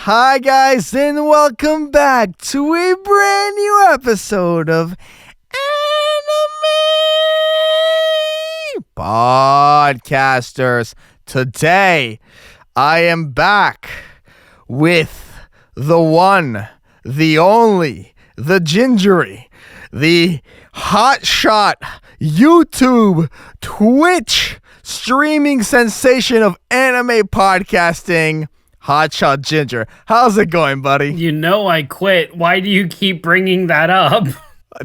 Hi guys, and welcome back to a brand new episode of Anime Podcasters. Today, I am back with the one, the only, the gingery, the Hotshot YouTube, Twitch streaming sensation of anime podcasting, Hotshot Ginger. How's it going, buddy? You know I quit. Why do you keep bringing that up?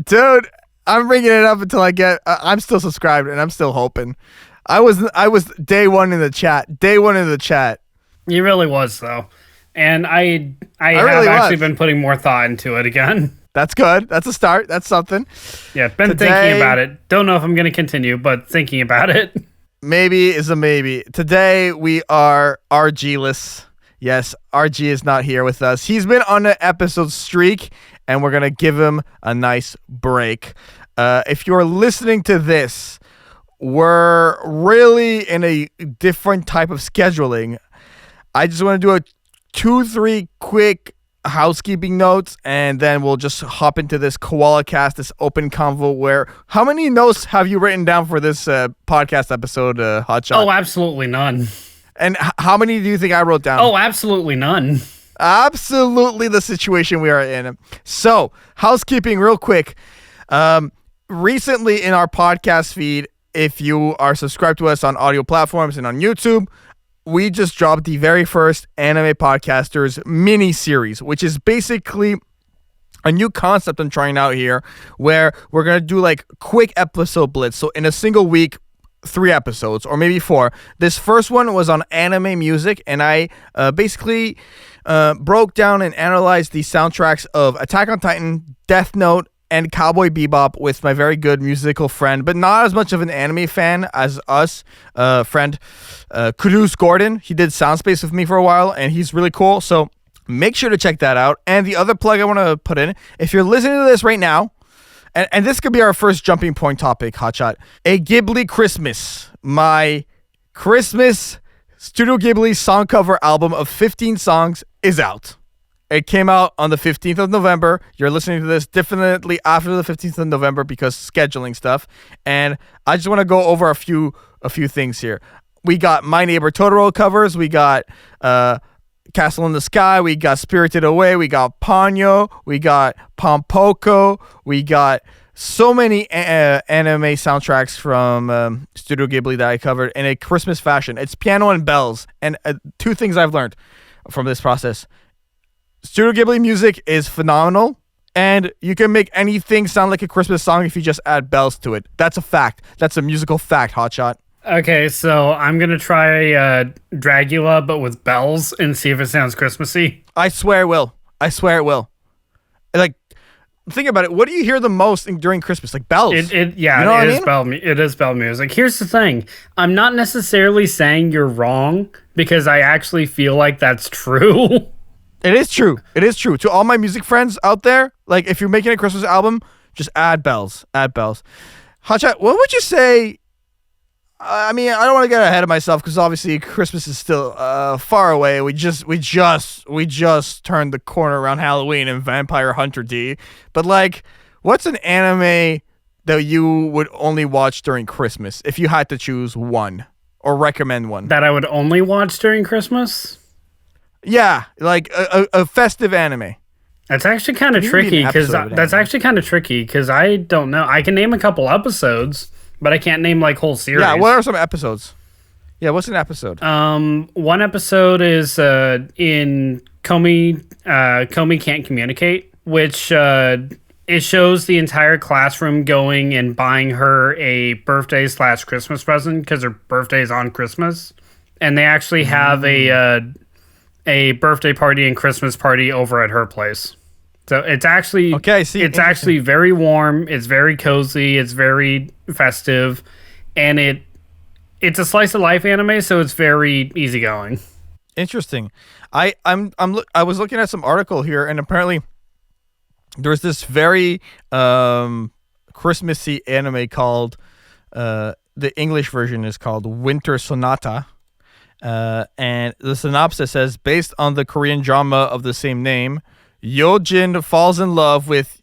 Dude, I'm bringing it up until I get... I'm still subscribed, and I'm still hoping. I was day one in the chat. You really was, though. And I have really actually was. been putting more thought into it again. That's good. That's a start. That's something. Yeah, been thinking about it. Don't know if I'm going to continue, but thinking about it. Maybe is a maybe. Today, we are RG-less. Yes, RG is not here with us. He's been on an episode streak, and we're going to give him a nice break. If you're listening to this, we're really in a different type of scheduling. I just want to do a 2-3 quick housekeeping notes, and then we'll just hop into this Koala Cast, this open convo where... How many notes have you written down for this podcast episode, Hotshot? Oh, absolutely none. And how many do you think I wrote down? Oh, absolutely none. Absolutely the situation we are in. So, housekeeping real quick. Recently in our podcast feed, if you are subscribed to us on audio platforms and on YouTube, we just dropped the very first Anime Podcasters mini-series, which is basically a new concept I'm trying out here, where we're going to do like quick episode blitz. So in a single week, 3 episodes or maybe 4. This first one was on anime music, and I basically broke down and analyzed the soundtracks of Attack on Titan, Death Note, and Cowboy Bebop with my very good musical friend, but not as much of an anime fan as us, friend Kudus Gordon. He did Soundspace with me for a while, and he's really cool, so make sure to check that out. And the other plug I want to put in, if you're listening to this right now, and this could be our first jumping point topic, Hotshot. A Ghibli Christmas. My Christmas Studio Ghibli song cover album of 15 songs is out. It came out on the 15th of November. You're listening to this definitely after the 15th of November because scheduling stuff. And I just want to go over a few things here. We got My Neighbor Totoro covers. We got Castle in the Sky, we got Spirited Away, we got Ponyo, we got Pompoko, we got so many anime soundtracks from Studio Ghibli that I covered in a Christmas fashion. It's piano and bells. And 2 things I've learned from this process. Studio Ghibli music is phenomenal, and you can make anything sound like a Christmas song if you just add bells to it. That's a fact. That's a musical fact, Hotshot. Okay, so I'm going to try Dragula, but with bells, and see if it sounds Christmassy. I swear it will. Like, think about it. What do you hear the most during Christmas? Like bells. It is bell music. Here's the thing. I'm not necessarily saying you're wrong, because I actually feel like that's true. It is true. To all my music friends out there, like if you're making a Christmas album, just add bells. Hotshot, what would you say? I mean, I don't want to get ahead of myself because obviously Christmas is still far away. We just turned the corner around Halloween and Vampire Hunter D. But like, what's an anime that you would only watch during Christmas if you had to choose one or recommend one? That I would only watch during Christmas? Yeah, like a festive anime. That's actually kind of tricky because I don't know. I can name a couple episodes. But I can't name like whole series. Yeah, what are some episodes? Yeah, what's an episode? One episode is in Comey Can't Communicate, which it shows the entire classroom going and buying her a birthday/Christmas present because her birthday is on Christmas, and they actually have a birthday party and Christmas party over at her place. So it's actually it's actually very warm. It's very cozy. It's very festive, and it's a slice of life anime, so it's very easygoing. Interesting. I was looking at some article here, and apparently there's this very Christmassy anime called the English version is called Winter Sonata. And the synopsis says, based on the Korean drama of the same name, Yo Jin falls in love with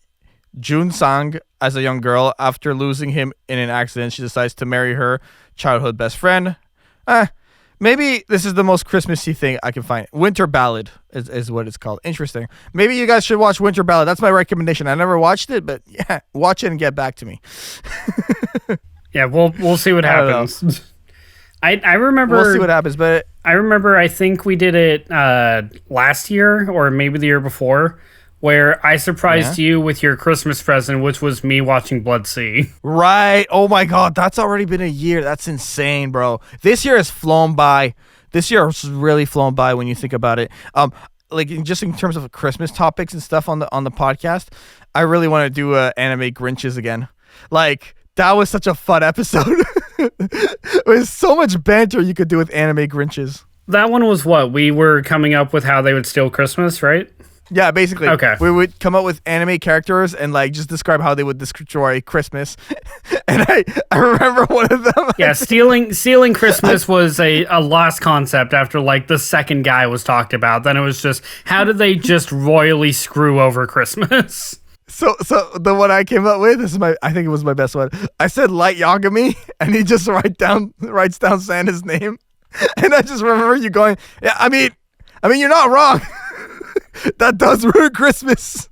Jun Sang as a young girl. After losing him in an accident, she decides to marry her childhood best friend. Maybe this is the most Christmassy thing I can find. Winter Ballad is what it's called. Interesting. Maybe you guys should watch Winter Ballad. That's my recommendation. I never watched it, but yeah, watch it and get back to me. Yeah, we'll see what happens. I remember. We'll see what happens, but I remember. I think we did it last year or maybe the year before, where I surprised you with your Christmas present, which was me watching Blood Sea. Right. Oh my God, that's already been a year. That's insane, bro. This year has flown by. This year has really flown by when you think about it. Like just in terms of Christmas topics and stuff on the podcast, I really want to do anime Grinches again. Like that was such a fun episode. There's so much banter you could do with anime Grinches. That one was what? We were coming up with how they would steal Christmas, right? Yeah, basically. Okay. We would come up with anime characters and like just describe how they would destroy Christmas. And I remember one of them. Yeah, stealing Christmas was a lost concept after like the second guy was talked about. Then it was just, how did they just royally screw over Christmas? So the one I came up with, I think it was my best one. I said Light Yagami, and he just writes down Santa's name. And I just remember you going, yeah, I mean you're not wrong. That does ruin Christmas.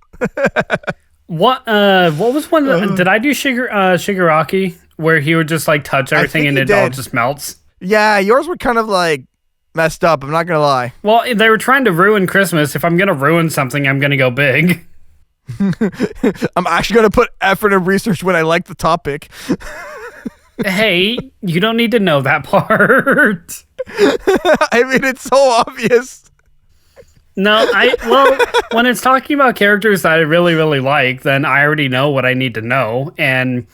What was one? Did I do Shigaraki, where he would just like touch everything and it all just melts? Yeah, yours were kind of like messed up. I'm not gonna lie. Well, they were trying to ruin Christmas. If I'm gonna ruin something, I'm gonna go big. I'm actually gonna put effort and research when I like the topic. Hey, you don't need to know that part. I mean, it's so obvious. No, when it's talking about characters that I really, really like, then I already know what I need to know, and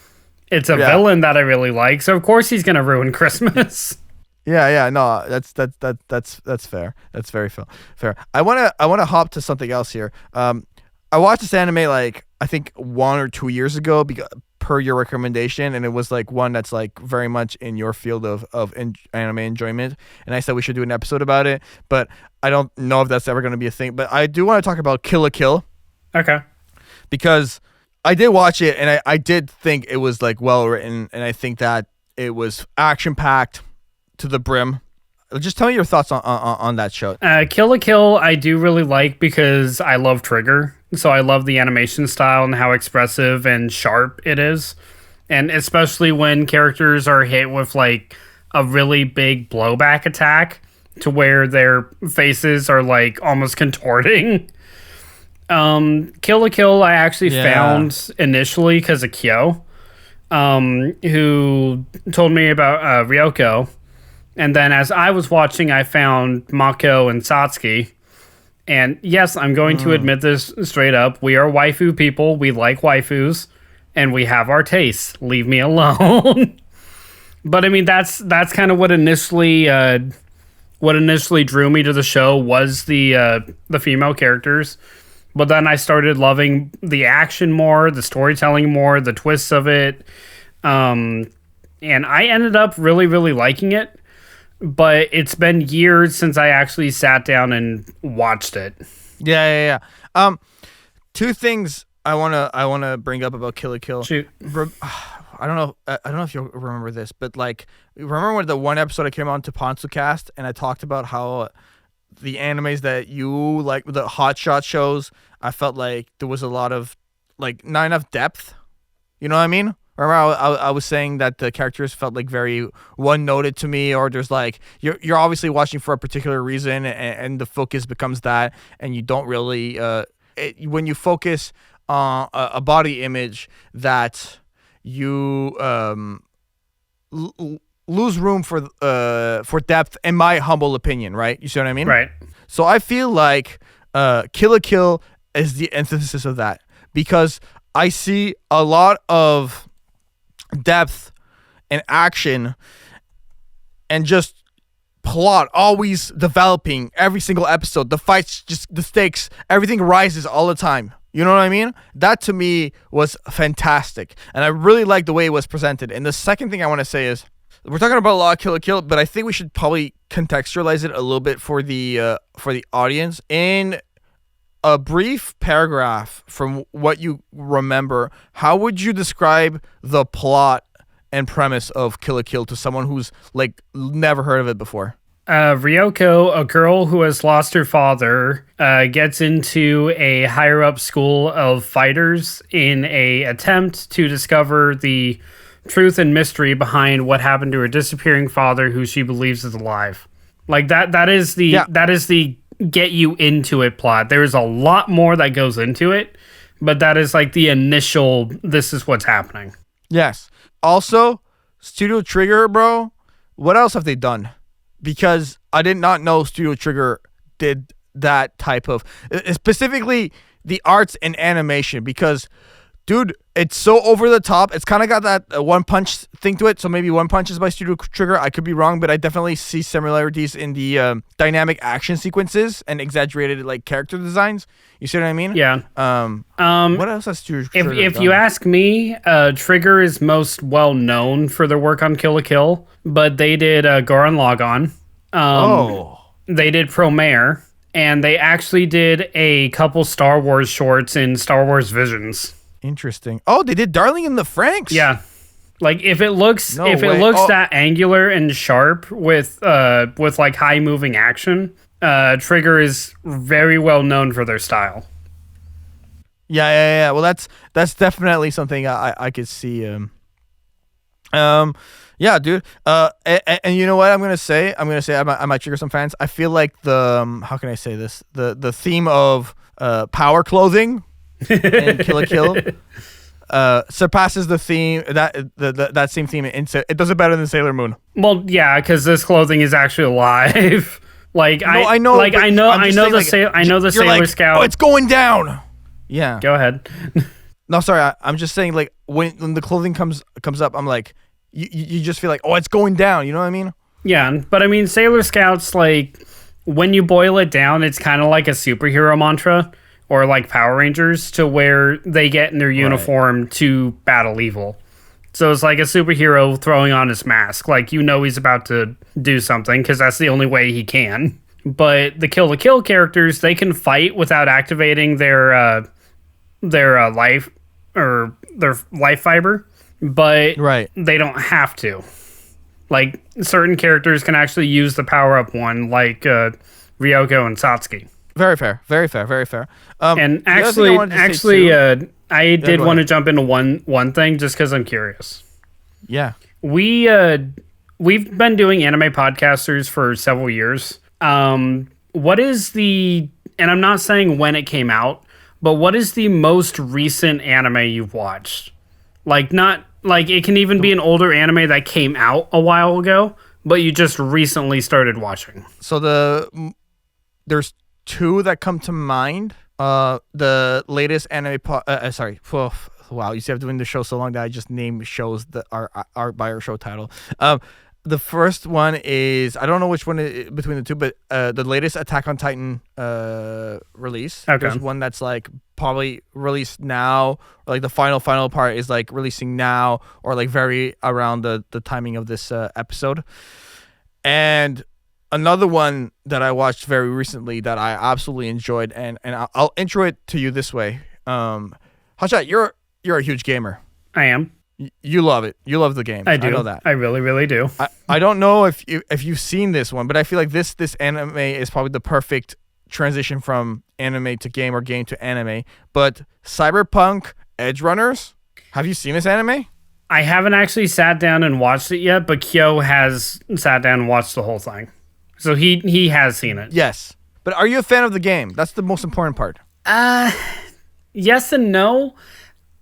it's a villain that I really like, so of course he's gonna ruin Christmas. Yeah, no, that's fair. That's very fair. I wanna hop to something else here. I watched this anime like I think 1 or 2 years ago per your recommendation, and it was like one that's like very much in your field of anime enjoyment, and I said we should do an episode about it, but I don't know if that's ever going to be a thing. But I do want to talk about Kill la Kill. Okay. Because I did watch it, and I did think it was like well written, and I think that it was action packed to the brim. Just tell me your thoughts on that show. Kill la Kill I do really like because I love Trigger. So I love the animation style and how expressive and sharp it is. And especially when characters are hit with like a really big blowback attack to where their faces are like almost contorting. Kill la Kill I actually found initially because of Kyo, who told me about Ryoko. And then as I was watching, I found Mako and Satsuki. And yes, I'm going to admit this straight up. We are waifu people. We like waifus. And we have our tastes. Leave me alone. But I mean, that's kind of what initially drew me to the show was the female characters. But then I started loving the action more, the storytelling more, the twists of it. And I ended up really, really liking it. But it's been years since I actually sat down and watched it. Yeah. Two things I wanna bring up about Kill la Kill. Shoot. I don't know if you'll remember this, but like, remember when the one episode I came on to Ponsocast and I talked about how the animes that you like, the Hotshot shows, I felt like there was a lot of like not enough depth. You know what I mean? Remember, I was saying that the characters felt like very one-noted to me, or there's like you're obviously watching for a particular reason, and the focus becomes that, and you don't really when you focus on a body image that you lose room for depth, in my humble opinion, right? You see what I mean? Right. So I feel like Kill la Kill is the antithesis of that, because I see a lot of depth and action and just plot always developing every single episode. The fights, just the stakes, everything rises all the time. You know what I mean? That to me was fantastic, and I really like the way it was presented. And the second thing I want to say is We're talking about a lot of Kill la Kill, but I think we should probably contextualize it a little bit for the audience. In a brief paragraph from what you remember, how would you describe the plot and premise of Kill la Kill to someone who's like never heard of it before? Ryoko, a girl who has lost her father, gets into a higher up school of fighters in a attempt to discover the truth and mystery behind what happened to her disappearing father, who she believes is alive. Like that is the get you into it plot. There's a lot more that goes into it, but that is like the initial, this is what's happening. Yes. Also, Studio Trigger, bro, what else have they done? Because I did not know Studio Trigger did that type of, specifically the arts and animation, because dude, it's so over the top. It's kind of got that One Punch thing to it. So maybe One Punch is by Studio Trigger. I could be wrong, but I definitely see similarities in the dynamic action sequences and exaggerated like character designs. You see what I mean? Yeah. What else has Studio Trigger If done? you ask me, Trigger is most well known for their work on Kill la Kill, but they did Gurren Lagann. They did Promare, and they actually did a couple Star Wars shorts in Star Wars Visions. Interesting. Oh, they did Darling in the Franxx. Yeah. Like if it looks that angular and sharp with like high moving action, Trigger is very well known for their style. Yeah. Well, that's definitely something I could see. Yeah, dude. And you know what I'm gonna say? I might trigger some fans. I feel like the how can I say this? The theme of power clothing in Kill la Kill surpasses the theme that same theme. It does it better than Sailor Moon. Well, yeah, because this clothing is actually alive. I know the Sailor Scout. Oh, it's going down. Yeah. Go ahead. No, sorry. I'm just saying, like when the clothing comes up, I'm like, you just feel like, oh, it's going down. You know what I mean? Yeah, but I mean, Sailor Scouts, like when you boil it down, it's kind of like a superhero mantra. Or like Power Rangers, to where they get in their uniform to battle evil. So it's like a superhero throwing on his mask. Like, you know he's about to do something because that's the only way he can. But the Kill la Kill characters, they can fight without activating their life or their life fiber. But they don't have to. Like, certain characters can actually use the power-up one, like Ryoko and Satsuki. Very fair. And actually, I did want to jump into one thing just because I'm curious. Yeah. We've been doing anime podcasters for several years. What is and I'm not saying when it came out, but what is the most recent anime you've watched? Like, not like it can even be an older anime that came out a while ago, but you just recently started watching. So there's two that come to mind. The latest anime wow, you see, I've been doing the show so long that I just name shows that are by our show title. The first one is, I don't know which one between the two, but the latest Attack on Titan release. Okay. There's one that's like probably released now, or like the final part is like releasing now, or like very around the timing of this episode. And another one that I watched very recently that I absolutely enjoyed, and I'll intro it to you this way. Hotshot, you're a huge gamer. I am. You love it. You love the game. I do. I know that. I really, really do. I don't know if you've seen this one, but I feel like this anime is probably the perfect transition from anime to game or game to anime. But Cyberpunk Edge Runners, have you seen this anime? I haven't actually sat down and watched it yet, but Kyo has sat down and watched the whole thing. So he has seen it. Yes. But are you a fan of the game? That's the most important part. Yes and no.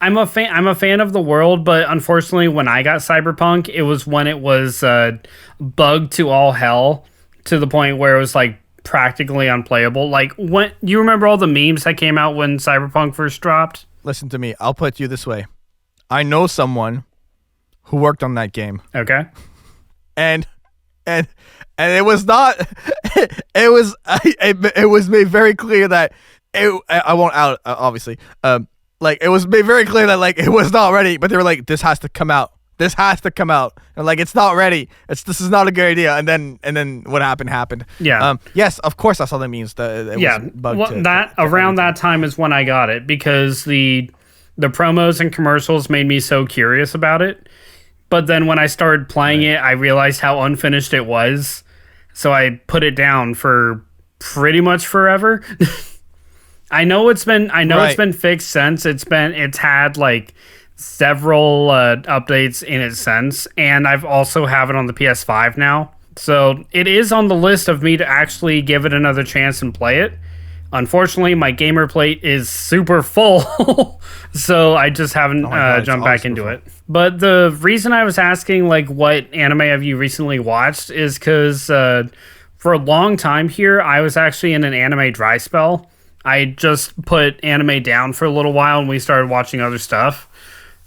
I'm a fan of the world, but unfortunately when I got Cyberpunk, it was when it was bugged to all hell, to the point where it was like practically unplayable. Like, when you remember all the memes that came out when Cyberpunk first dropped? Listen to me. I'll put it to you this way. I know someone who worked on that game. Okay. And it was not. It was made very clear that I won't out obviously. Like, it was made very clear that like it was not ready, but they were like, this has to come out. This has to come out. And like, it's not ready. This is not a good idea. And then what happened. Yeah. Yes, of course I saw the memes. Around that time is when I got it, because the promos and commercials made me so curious about it. But then when I started playing it, I realized how unfinished it was. So I put it down for pretty much forever. I know it's been fixed since. It's had like several updates in its sense, and I've also have it on the PS5 now. So it is on the list of me to actually give it another chance and play it. Unfortunately, my gamer plate is super full, so I just haven't jumped back into it. But the reason I was asking, like, what anime have you recently watched is because for a long time here, I was actually in an anime dry spell. I just put anime down for a little while, and we started watching other stuff.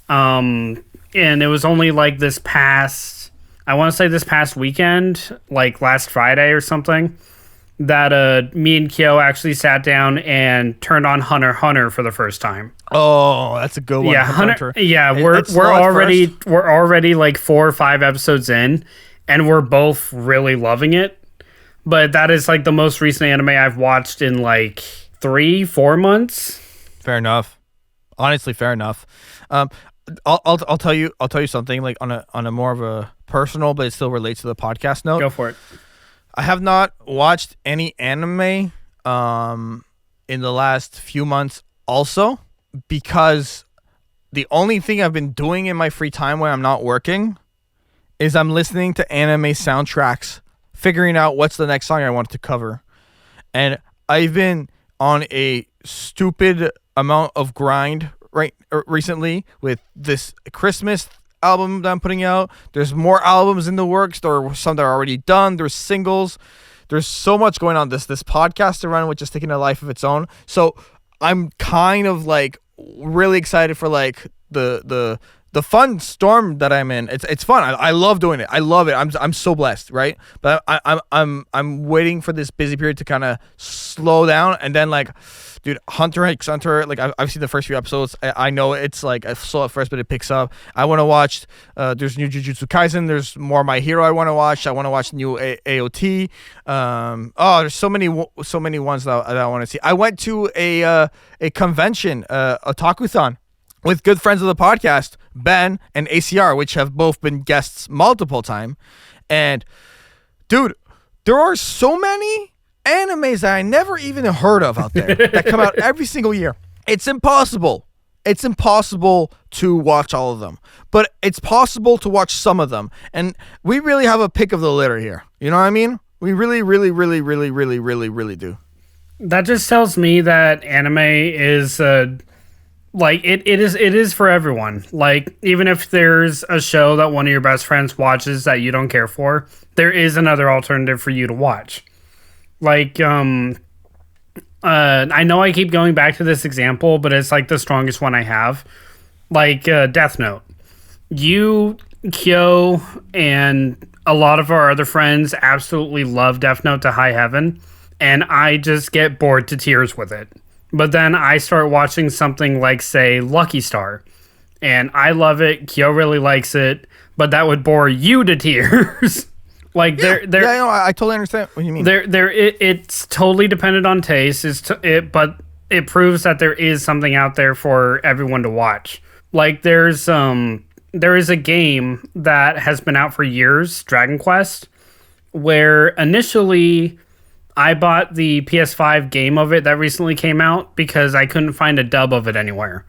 And it was only like this past weekend, like last Friday or something, that me and Kyo actually sat down and turned on Hunter x Hunter for the first time. Oh, that's a good one. Yeah, Hunter. Yeah, we're already like 4 or 5 episodes in, and we're both really loving it. But that is like the most recent anime I've watched in like 3-4 months. Fair enough. Honestly, fair enough. I'll tell you something, like on a more of a personal, but it still relates to the podcast note. Go for it. I have not watched any anime in the last few months also, because the only thing I've been doing in my free time when I'm not working is I'm listening to anime soundtracks, figuring out what's the next song I want to cover. And I've been on a stupid amount of grind recently with this Christmas album that I'm putting out. There's more albums in the works. There are some that are already done. There's singles. There's so much going on. This podcast to run, which is taking a life of its own. So I'm kind of like really excited for like the fun storm that I'm in. It's fun. I love doing it. I love it. I'm so blessed, right? But I'm waiting for this busy period to kind of slow down, and then like, dude, Hunter x Hunter, like I've seen the first few episodes. I know it's like slow at first, but it picks up. I want to watch. There's new Jujutsu Kaisen. There's more My Hero I want to watch. I want to watch new AOT. There's so many ones that I want to see. I went to a convention, Otakuthon, with good friends of the podcast, Ben and ACR, which have both been guests multiple times. And dude, there are so many animes that I never even heard of out there that come out every single year. It's impossible. It's impossible to watch all of them, but it's possible to watch some of them. And we really have a pick of the litter here. You know what I mean? We really, really, really, really, really, really, really do. That just tells me that anime is like it is for everyone. Like, even if there's a show that one of your best friends watches that you don't care for, there is another alternative for you to watch. Like, I know I keep going back to this example, but it's like the strongest one I have. Like, Death Note. You, Kyo, and a lot of our other friends absolutely love Death Note to high heaven, and I just get bored to tears with it. But then I start watching something like, say, Lucky Star, and I love it. Kyo really likes it, but that would bore you to tears. Like, I totally understand what you mean. It's totally dependent on taste. But it proves that there is something out there for everyone to watch. Like, there is a game that has been out for years, Dragon Quest, where initially I bought the PS5 game of it that recently came out because I couldn't find a dub of it anywhere.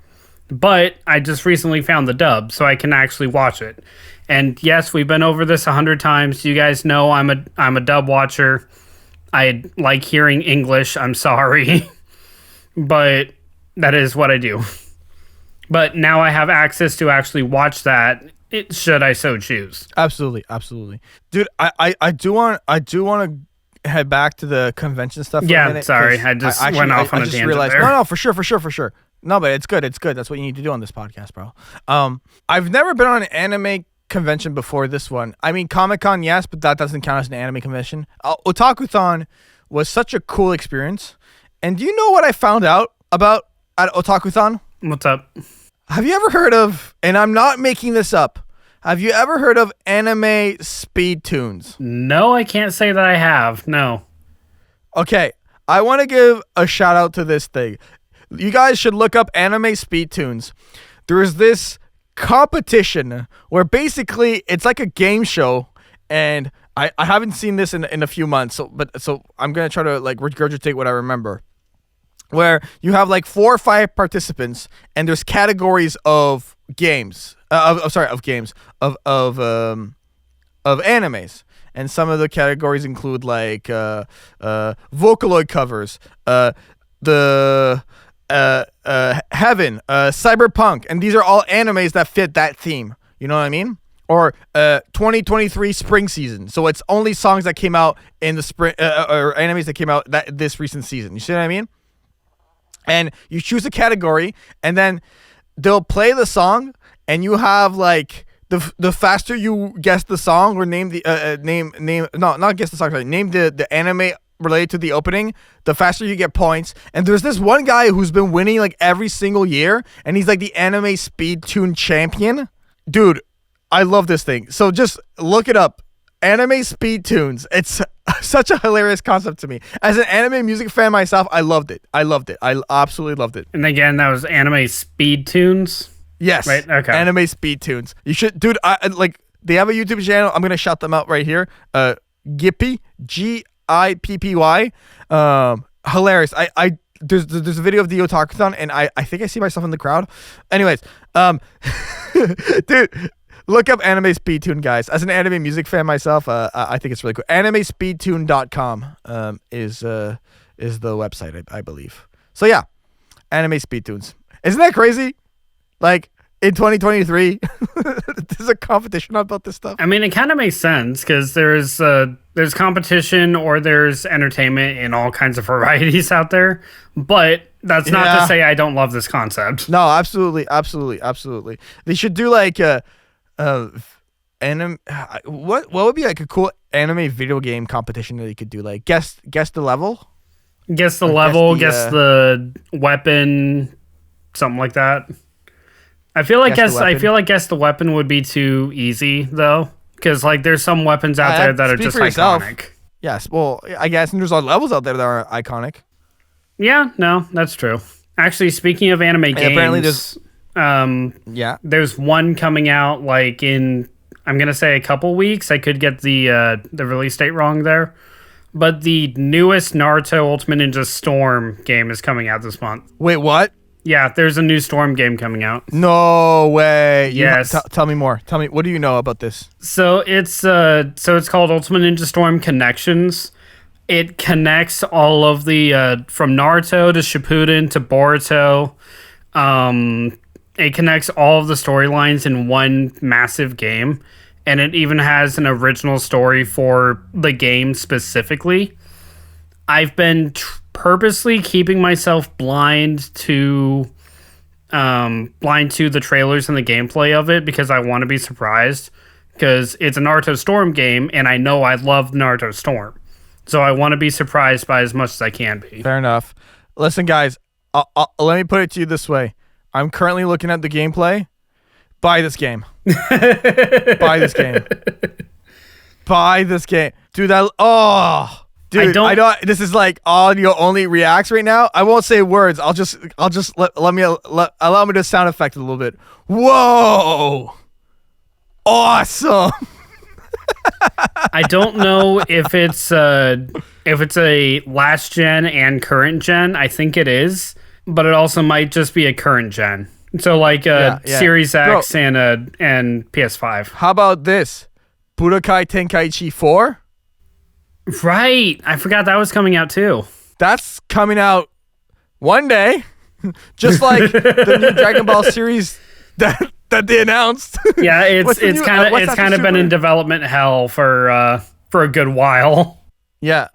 But I just recently found the dub, so I can actually watch it. And yes, we've been over this 100 times. You guys know I'm a dub watcher. I like hearing English. I'm sorry. But that is what I do. But now I have access to actually watch that, should I so choose. Absolutely. Dude, I do want to head back to the convention stuff for a minute. Sorry. I just went off on a tangent there. No, for sure. No, but it's good. That's what you need to do on this podcast, bro. I've never been on an anime convention before this one. I mean, Comic-Con, yes, but that doesn't count as an anime convention. Otakuthon was such a cool experience. And do you know what I found out about at Otakuthon? What's up? Have you ever heard of, and I'm not making this up, Have you ever heard of anime speed tunes? No, I can't say that I have. No. Okay, I want to give a shout out to this thing. You guys should look up anime speed tunes. There's this competition where basically it's like a game show, and I haven't seen this in a few months, so I'm gonna try to like regurgitate what I remember. Where you have like 4 or 5 participants, and there's categories of games, of animes, and some of the categories include like Vocaloid covers, the Heaven, Cyberpunk, and these are all animes that fit that theme. You know what I mean? Or 2023 spring season. So it's only songs that came out in the spring, or animes that came out this recent season. You see what I mean? And you choose a category, and then they'll play the song, and you have like the faster you guess the song or name the not guess the song, sorry, name the anime related to the opening, the faster you get points. And there's this one guy who's been winning like every single year, and he's like the anime speed tune champion. Dude, I love this thing. So just look it up. Anime speed tunes. It's such a hilarious concept to me. As an anime music fan myself, I loved it. I absolutely loved it. And again, that was anime speed tunes? Yes. Right? Okay. Anime speed tunes. You should, dude, they have a YouTube channel. I'm going to shout them out right here. Gippy, Gippy. Hilarious. There's a video of the Otakuthon, and I think I see myself in the crowd. Anyways, dude, look up anime speed tune, guys. As an anime music fan myself, I think it's really cool. Animespeedtune.com is the website, I believe. So yeah, anime speed tunes. Isn't that crazy? Like in 2023, there's a competition about this stuff. I mean, it kind of makes sense because there's competition or there's entertainment in all kinds of varieties out there. But that's not to say I don't love this concept. No, absolutely. They should do like anime. What would be like a cool anime video game competition that you could do? Like guess the level. Guess the level. Guess the weapon. Something like that. I feel like guess the weapon would be too easy though, because like there's some weapons out there that are just iconic. Yes, well, I guess and there's a lot of levels out there that are iconic. Yeah, no, that's true. Actually, speaking of anime games, apparently there's one coming out like in, I'm gonna say a couple weeks. I could get the release date wrong there, but the newest Naruto Ultimate Ninja Storm game is coming out this month. Wait, what? Yeah, there's a new Storm game coming out. No way. Yes. Tell me more. Tell me, what do you know about this? So it's called Ultimate Ninja Storm Connections. It connects all of the from Naruto to Shippuden to Boruto. It connects all of the storylines in one massive game, and it even has an original story for the game specifically. I've been purposely keeping myself blind to the trailers and the gameplay of it because I want to be surprised, because it's a Naruto Storm game and I know I love Naruto Storm, so I want to be surprised by as much as I can be. Fair enough. Listen, guys, let me put it to you this way. I'm currently looking at the gameplay. Buy this game. Buy this game. Buy this game. Dude, Dude, I don't. This is like audio only reacts right now. I won't say words. I'll just allow me to sound effect a little bit. Whoa! Awesome. I don't know if it's a last gen and current gen. I think it is, but it also might just be a current gen. So like Series X and PS5. How about this? Budokai Tenkaichi 4? Right. I forgot that was coming out too. That's coming out one day. Just like the new Dragon Ball series that they announced. Yeah, it's kind of been in development hell for a good while. Yeah.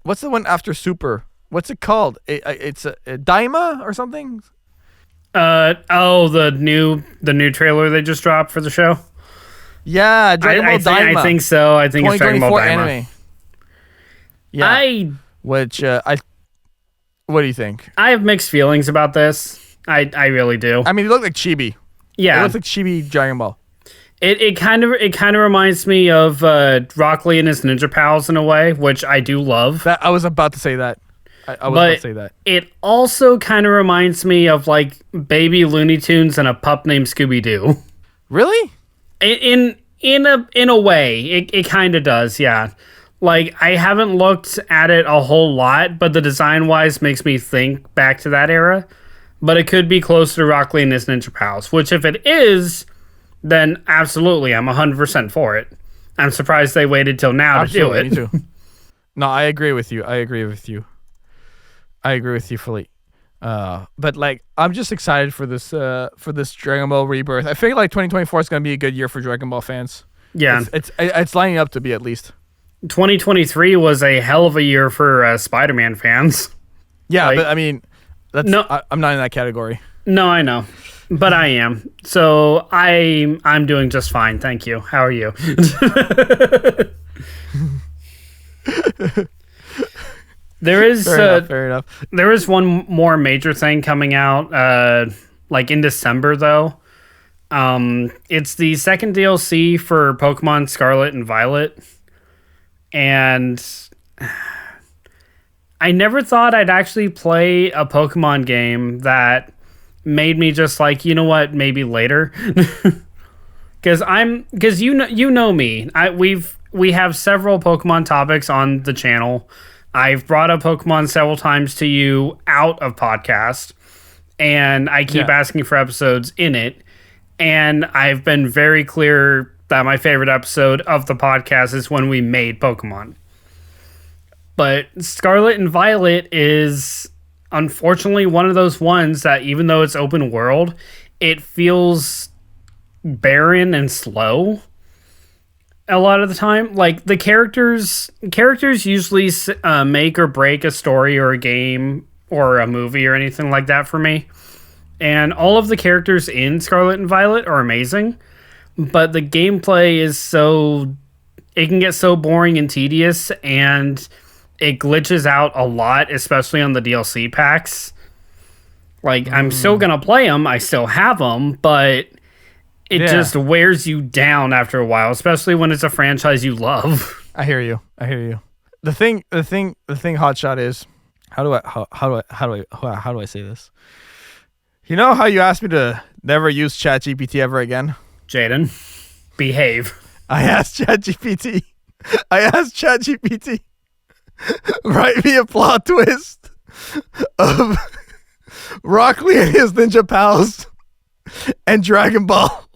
What's the one after Super? What's it called? It's a Daima or something? The new trailer they just dropped for the show. Yeah, Dragon Ball Daima. I think so. I think it's Dragon Ball Daima. Anime. Yeah. What do you think? I have mixed feelings about this. I really do. I mean, it looked like Chibi. Yeah. It looks like Chibi Dragon Ball. It kind of reminds me of Rock Lee and his Ninja Pals in a way, which I do love. I was about to say that. I was about to say that. It also kind of reminds me of like baby Looney Tunes and a pup named Scooby Doo. Really? In a way, it kind of does, yeah. Like, I haven't looked at it a whole lot, but the design-wise makes me think back to that era. But it could be closer to Rock Lee and his Ninja Pals, which if it is, then absolutely, I'm 100% for it. I'm surprised they waited till now to do it. Me too. No, I agree with you. I agree with you fully. But like, I'm just excited for this Dragon Ball Rebirth. I think like 2024 is going to be a good year for Dragon Ball fans. Yeah, it's lining up to be, at least. 2023 was a hell of a year for Spider-Man fans. Yeah, like, but I mean, I'm not in that category. No, I know, but I am. So I'm doing just fine, thank you. How are you? There is fair enough. There is one more major thing coming out, like in December though. It's the second DLC for Pokemon Scarlet and Violet, and I never thought I'd actually play a Pokemon game that made me just like, you know what, maybe later, because you know me. We have several Pokemon topics on the channel. I've brought up Pokemon several times to you out of podcast, and I keep asking for episodes in it. And I've been very clear that my favorite episode of the podcast is when we made Pokemon. But Scarlet and Violet is unfortunately one of those ones that even though it's open world, it feels barren and slow. A lot of the time, like the characters usually make or break a story or a game or a movie or anything like that for me. And all of the characters in Scarlet and Violet are amazing, but the gameplay is it can get so boring and tedious, and it glitches out a lot, especially on the DLC packs. Like, I'm still gonna play them, I still have them, but it just wears you down after a while, especially when it's a franchise you love. I hear you. The thing, Hotshot, is how do I say this? You know how you asked me to never use ChatGPT ever again? Jaden, behave. I asked ChatGPT, write me a plot twist of Rock Lee and his Ninja Pals and Dragon Ball.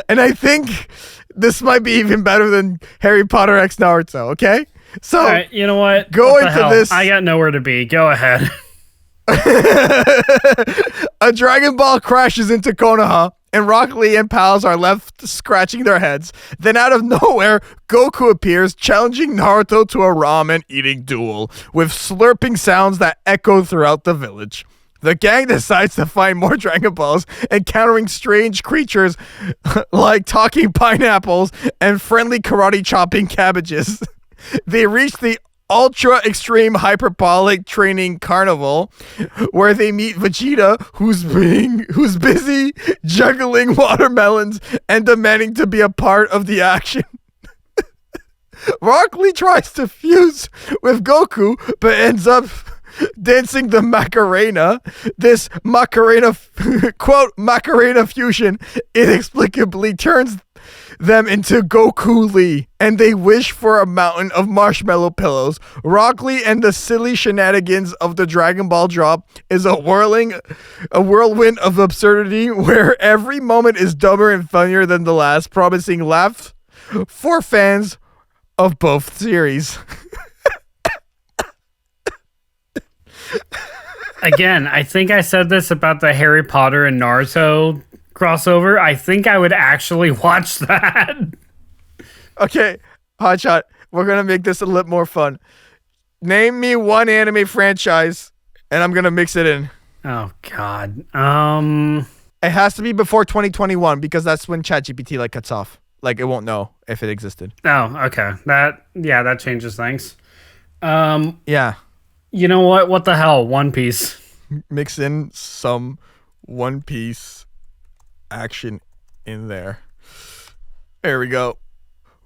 And I think this might be even better than Harry Potter X Naruto, okay? So, all right, you know what? Go into this. I got nowhere to be. Go ahead. A Dragon Ball crashes into Konoha, and Rock Lee and pals are left scratching their heads. Then out of nowhere, Goku appears, challenging Naruto to a ramen eating duel, with slurping sounds that echo throughout the village. The gang decides to find more Dragon Balls, encountering strange creatures like talking pineapples and friendly karate chopping cabbages. They reach the ultra extreme hyperbolic training carnival, where they meet Vegeta, who's busy juggling watermelons and demanding to be a part of the action. Rock Lee tries to fuse with Goku, but ends up dancing the Macarena. This Macarena, quote, Macarena fusion inexplicably turns them into Goku Lee, and they wish for a mountain of marshmallow pillows. Rock Lee and the silly shenanigans of the Dragon Ball drop is a whirlwind of absurdity where every moment is dumber and funnier than the last, promising laughs for fans of both series. Again, I think I said this about the Harry Potter and Naruto crossover. I think I would actually watch that. Okay, Hotshot, we're going to make this a little more fun. Name me one anime franchise, and I'm going to mix it in. Oh, God. It has to be before 2021, because that's when ChatGPT cuts off. It won't know if it existed. Oh, okay. That changes things. Yeah. You know what? What the hell? One Piece. Mix in some One Piece action in there. There we go.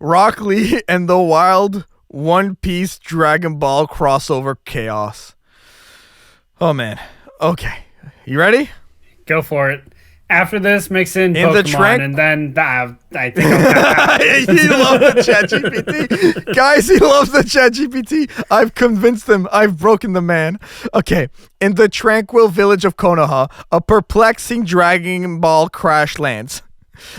Rock Lee and the Wild One Piece Dragon Ball crossover chaos. Oh man. Okay. You ready? Go for it. After this, mix in Pokemon, and then I think I'll He loves the ChatGPT. Guys, he loves the ChatGPT. I've convinced him. I've broken the man. Okay. In the tranquil village of Konoha, a perplexing Dragon Ball crash lands,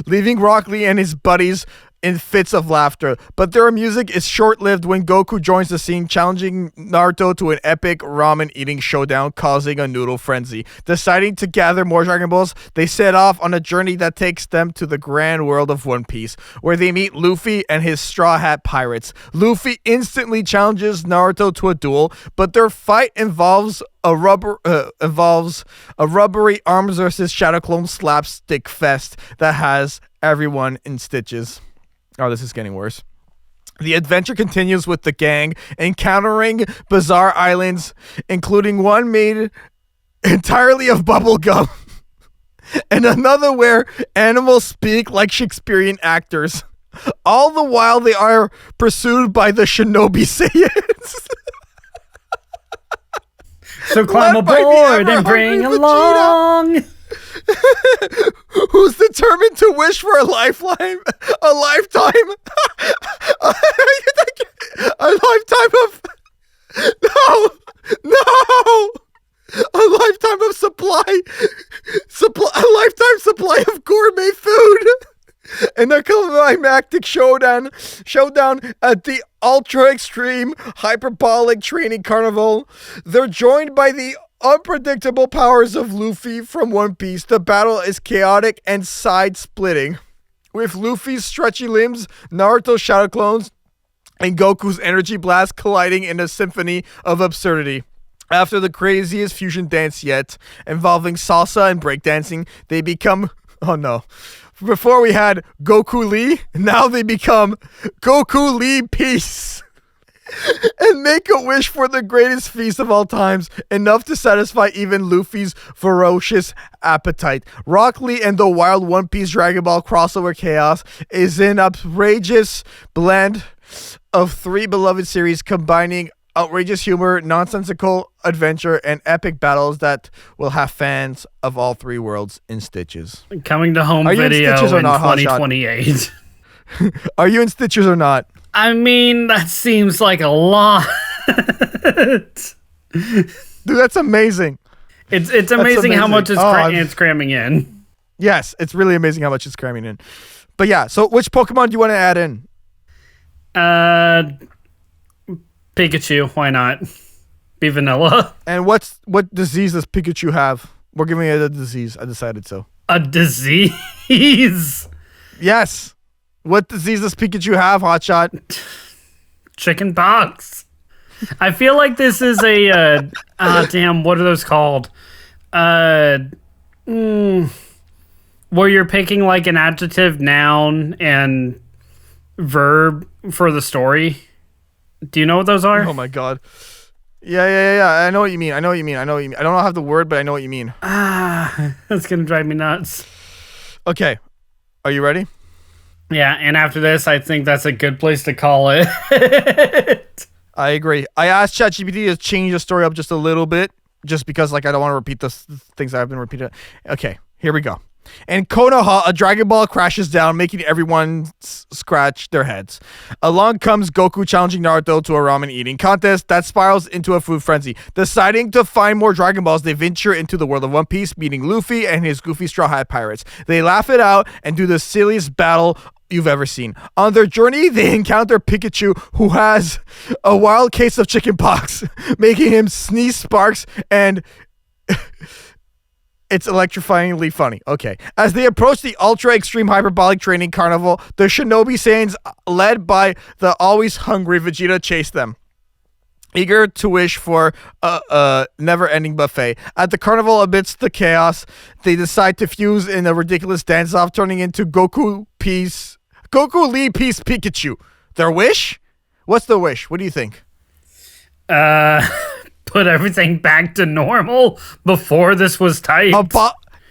leaving Rock Lee and his buddies in fits of laughter. But their music is short-lived when Goku joins the scene, challenging Naruto to an epic ramen eating showdown, causing a noodle frenzy. Deciding to gather more Dragon Balls, they set off on a journey that takes them to the grand world of One Piece, where they meet Luffy and his Straw Hat Pirates. Luffy instantly challenges Naruto to a duel, but their fight involves a rubbery arms versus Shadow Clone slapstick fest that has everyone in stitches. Oh, this is getting worse. The adventure continues with the gang encountering bizarre islands, including one made entirely of bubble gum and another where animals speak like Shakespearean actors. All the while they are pursued by the Shinobi Saiyans. So climb aboard and bring along. Who's determined to wish for a lifetime of a lifetime of supply of gourmet food. In a climactic showdown at the ultra extreme hyperbolic training carnival, they're joined by the unpredictable powers of Luffy from One Piece. The battle is chaotic and side-splitting, with Luffy's stretchy limbs, Naruto's shadow clones, and Goku's energy blast colliding in a symphony of absurdity. After the craziest fusion dance yet, involving salsa and breakdancing, they become... Oh no. Before we had Goku Lee, now they become Goku Lee Peace. And make a wish for the greatest feast of all times, enough to satisfy even Luffy's ferocious appetite. Rock Lee and the Wild One Piece Dragon Ball crossover chaos is an outrageous blend of three beloved series, combining outrageous humor, nonsensical adventure, and epic battles that will have fans of all three worlds in stitches. Coming to home video in 2028. Are you in stitches or not? I mean, that seems like a lot. Dude, that's amazing. It's amazing how much it's cramming in. Yes, it's really amazing how much it's cramming in. But yeah, so which Pokemon do you want to add in? Pikachu, why not? Be vanilla. And what disease does Pikachu have? We're giving it a disease. I decided so. A disease? Yes. What disease does Pikachu have, Hotshot? Chicken pox. I feel like this is a damn, what are those called? Where you're picking like an adjective, noun, and verb for the story. Do you know what those are? Oh my god. Yeah. I know what you mean. I don't have the word, but I know what you mean. That's gonna drive me nuts. Okay. Are you ready? Yeah, and after this, I think that's a good place to call it. I agree. I asked ChatGPT to change the story up just a little bit, just because I don't want to repeat the things I've been repeating. Okay, here we go. In Konoha, a Dragon Ball crashes down, making everyone scratch their heads. Along comes Goku challenging Naruto to a ramen eating contest that spirals into a food frenzy. Deciding to find more Dragon Balls, they venture into the world of One Piece, meeting Luffy and his goofy Straw Hat Pirates. They laugh it out and do the silliest battle you've ever seen. On their journey, they encounter Pikachu, who has a wild case of chicken pox, making him sneeze sparks and... It's electrifyingly funny. Okay. As they approach the ultra extreme hyperbolic training carnival, the Shinobi Saiyans, led by the always hungry Vegeta, chase them, eager to wish for a never-ending buffet. At the carnival, amidst the chaos, they decide to fuse in a ridiculous dance-off, turning into Goku Lee Peace Pikachu. Their wish? What's the wish? What do you think? Put everything back to normal before this was tight.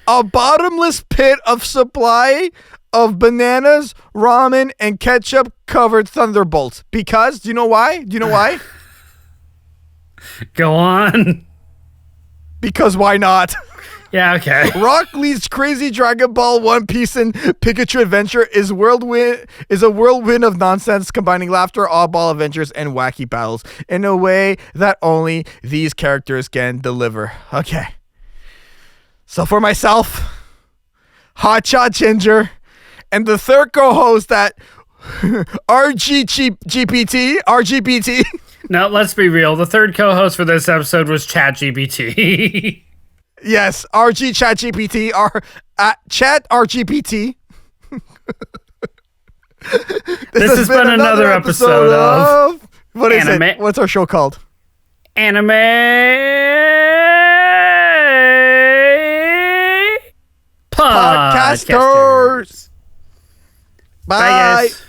A bottomless pit of supply of bananas, ramen, and ketchup covered Thunderbolts. Because, do you know why? Go on. Because why not? Yeah, okay. Rock Lee's crazy Dragon Ball, One Piece, and Pikachu adventure is a whirlwind of nonsense, combining laughter, oddball adventures, and wacky battles in a way that only these characters can deliver. Okay. So for myself, Hotshot Ginger, and the third co-host that RGPT. Now, let's be real. The third co-host for this episode was ChatGPT. Yes, ChatGPT, Chat RGPT. This has been another episode of what is it? What's our show called? Anime Podcasters. Bye. Guys.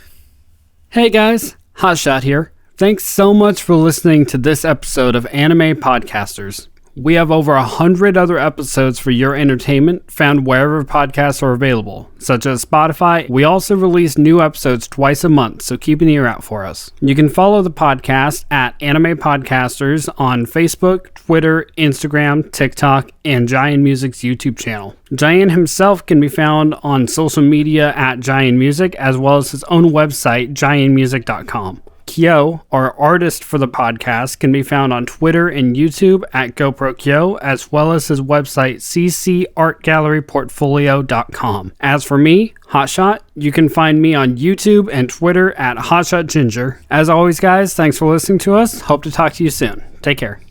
Hey guys, Hotshot here. Thanks so much for listening to this episode of Anime Podcasters. We have over 100 other episodes for your entertainment found wherever podcasts are available, such as Spotify. We also release new episodes twice a month, so keep an ear out for us. You can follow the podcast at Anime Podcasters on Facebook, Twitter, Instagram, TikTok, and Jaian Music's YouTube channel. Jaian himself can be found on social media at Jaian Music, as well as his own website, jaianmusic.com. Kyo, our artist for the podcast, can be found on Twitter and YouTube at GoProKyo, as well as his website, ccartgalleryportfolio.com. As for me, Hotshot, you can find me on YouTube and Twitter at HotshotGinger. As always, guys, thanks for listening to us. Hope to talk to you soon. Take care.